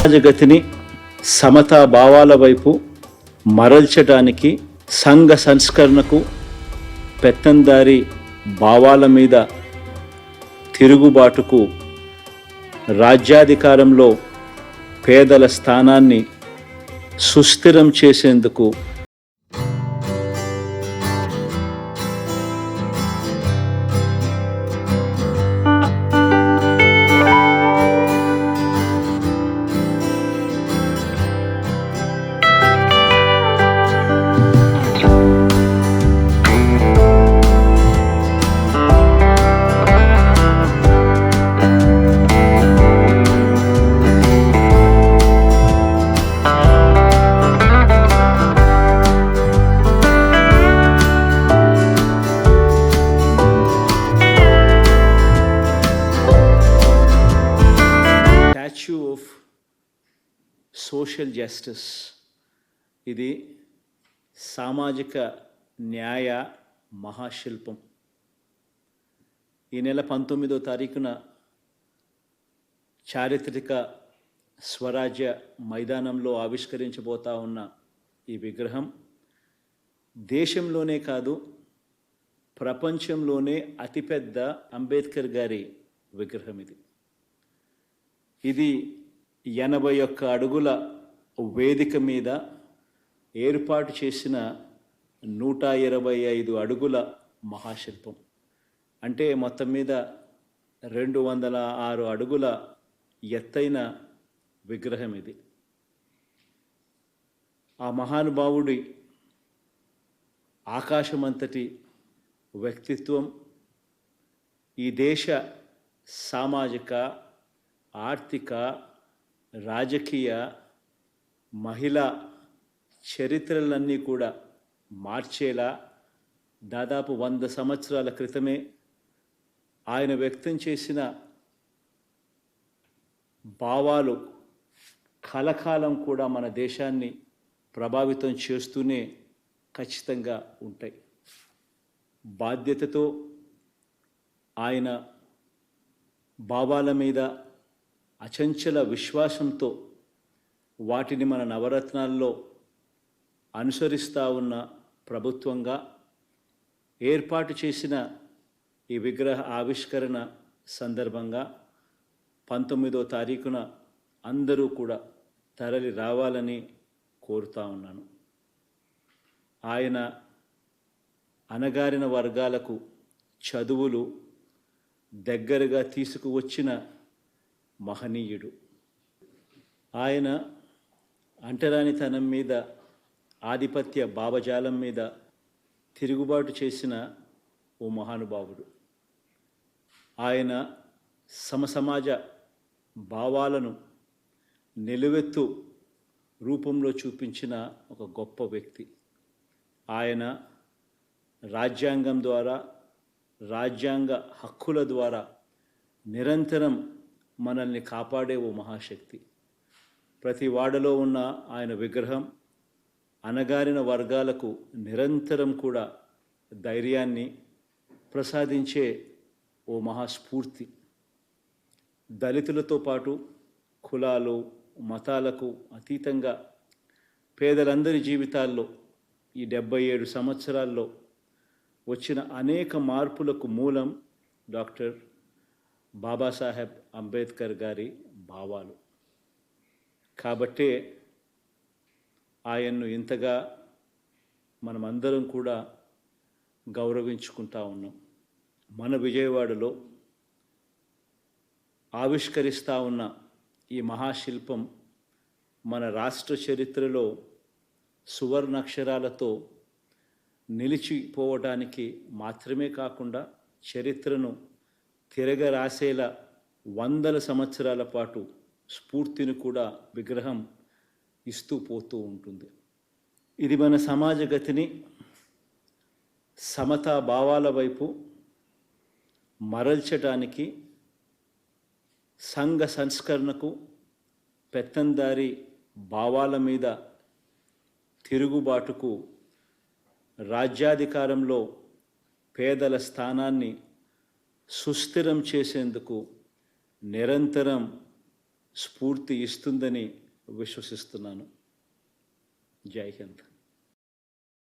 సమాజగతిని సమతా భావాల వైపు మరల్చడానికి, సంఘ సంస్కరణకు, పెత్తందారి భావాల మీద తిరుగుబాటుకు, రాజ్యాధికారంలో పేదల స్థానాన్ని సుస్థిరం చేసేందుకు స్టాచ్యూ ఆఫ్ సోషల్ జస్టిస్, ఇది సామాజిక న్యాయ మహాశిల్పం. ఈ నెల 19వ తారీఖున చారిత్రక స్వరాజ్య మైదానంలో ఆవిష్కరించబోతా ఉన్న ఈ విగ్రహం దేశంలోనే కాదు, ప్రపంచంలోనే అతిపెద్ద అంబేద్కర్ గారి విగ్రహం. ఇది 81 అడుగుల వేదిక మీద ఏర్పాటు చేసిన 125 అడుగుల మహాశిల్పం. అంటే మొత్తం మీద 206 అడుగుల ఎత్తైన విగ్రహం ఇది. ఆ మహానుభావుడి ఆకాశమంతటి వ్యక్తిత్వం ఈ దేశ సామాజిక, ఆర్థిక, రాజకీయ, మహిళా చరిత్రలన్నీ కూడా మార్చేలా దాదాపు 100 సంవత్సరాల క్రితమే ఆయన వ్యక్తం చేసిన భావాలు కలకాలం కూడా మన దేశాన్ని ప్రభావితం చేస్తూనే ఖచ్చితంగా ఉంటాయి. బాధ్యతతో ఆయన భావాల మీద అచంచల విశ్వాసంతో వాటిని మన నవరత్నాల్లో అనుసరిస్తూ ఉన్న ప్రభుత్వంగా ఏర్పాటు చేసిన ఈ విగ్రహ ఆవిష్కరణ సందర్భంగా 19వ తారీఖున అందరూ కూడా తరలి రావాలని కోరుతా ఉన్నాను. ఆయన అణగారిన వర్గాలకు చదువులు దగ్గరగా తీసుకువచ్చిన మహనీయుడు. ఆయన అంటరానితనం మీద, ఆధిపత్య భావజాలం మీద తిరుగుబాటు చేసిన ఓ మహానుభావుడు. ఆయన సమసమాజ భావాలను నిలువెత్తు రూపంలో చూపించిన ఒక గొప్ప వ్యక్తి. ఆయన రాజ్యాంగం ద్వారా, రాజ్యాంగ హక్కుల ద్వారా నిరంతరం మనల్ని కాపాడే ఓ మహాశక్తి. ప్రతి వాడలో ఉన్న ఆయన విగ్రహం అణగారిన వర్గాలకు నిరంతరం కూడా ధైర్యాన్ని ప్రసాదించే ఓ మహాస్ఫూర్తి. దళితులతో పాటు కులాలు, మతాలకు అతీతంగా పేదలందరి జీవితాల్లో ఈ 77 సంవత్సరాల్లో వచ్చిన అనేక మార్పులకు మూలం డాక్టర్ బాబాసాహెబ్ అంబేద్కర్ గారి భావాలు. కాబట్టే ఆయన్ను ఇంతగా మనమందరం కూడా గౌరవించుకుంటా ఉన్నాం. మన విజయవాడలో ఆవిష్కరిస్తూ ఉన్న ఈ మహాశిల్పం మన రాష్ట్ర చరిత్రలో సువర్ణాక్షరాలతో నిలిచిపోవడానికి మాత్రమే కాకుండా చరిత్రను తిరగరాసేలా 100 సంవత్సరాల పాటు స్ఫూర్తిని కూడా విగ్రహం ఇస్తూ పోతూ ఉంటుంది. ఇది మన సమాజ గతిని సమతా భావాల వైపు మరల్చడానికి, సంఘ సంస్కరణకు, పెత్తందారి భావాల మీద తిరుగుబాటుకు, రాజ్యాధికారంలో పేదల స్థానాన్ని సుస్థిరం చేసేందుకు నిరంతరం స్ఫూర్తి ఇస్తుందని విశ్వసిస్తున్నాను. జై హింద్.